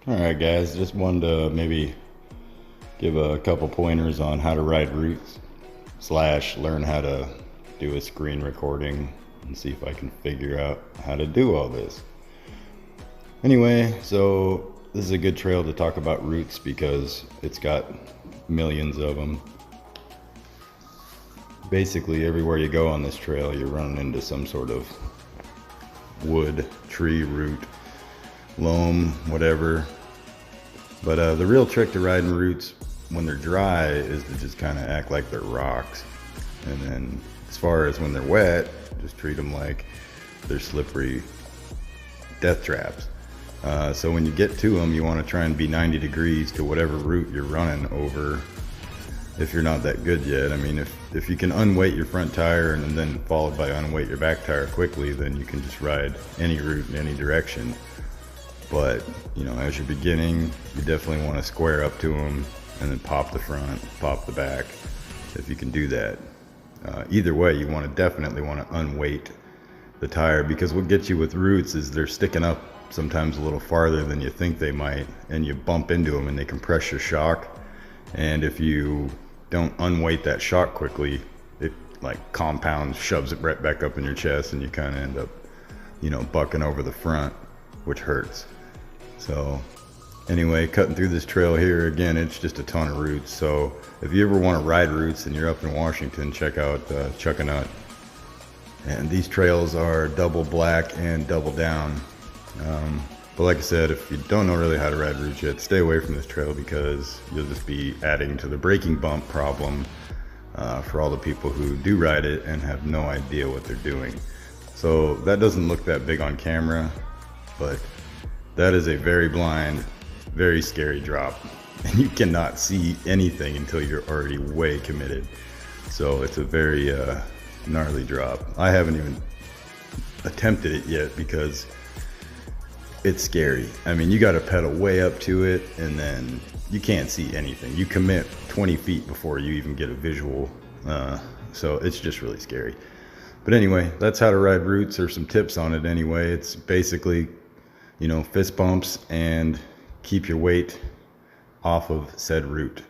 Alright guys, just wanted to maybe give a couple pointers on how to ride routes slash learn how to do a screen recording and see if I can figure out how to do all this. Anyway, so this is a good trail to talk about routes because it's got millions of them. Basically everywhere you go on this trail you're running into some sort of wood, tree, root, loam, whatever. But the real trick to riding roots when they're dry is to just kind of act like they're rocks. And then as far as when they're wet, just treat them like they're slippery death traps. So when you get to them, you want to try and be 90 degrees to whatever route you're running over if you're not that good yet. I mean, if you can unweight your front tire and then followed by unweight your back tire quickly, then you can just ride any route in any direction. But, you know, as you're beginning, you definitely want to square up to them and then pop the front, pop the back, if you can do that. Either way, you definitely want to unweight the tire, because what gets you with roots is they're sticking up sometimes a little farther than you think they might, and you bump into them and they compress your shock. And if you don't unweight that shock quickly, it like compounds, shoves it right back up in your chest, and you kind of end up, you know, bucking over the front, which hurts. So anyway, cutting through this trail here, again, it's just a ton of roots. So if you ever want to ride roots and you're up in Washington, check out Chuckanut. And these trails are double black and double down. But like I said, if you don't know really how to ride roots yet, stay away from this trail, because you'll just be adding to the braking bump problem for all the people who do ride it and have no idea what they're doing. So that doesn't look that big on camera, but that is a very blind, very scary drop, and you cannot see anything until you're already way committed. So it's a very gnarly drop. I haven't even attempted it yet because it's scary. I mean, you got to pedal way up to it, and then you can't see anything. You commit 20 feet before you even get a visual. So it's just really scary. But anyway, that's how to ride roots, or some tips on it anyway. It's basically, you know, fist bumps and keep your weight off of said route.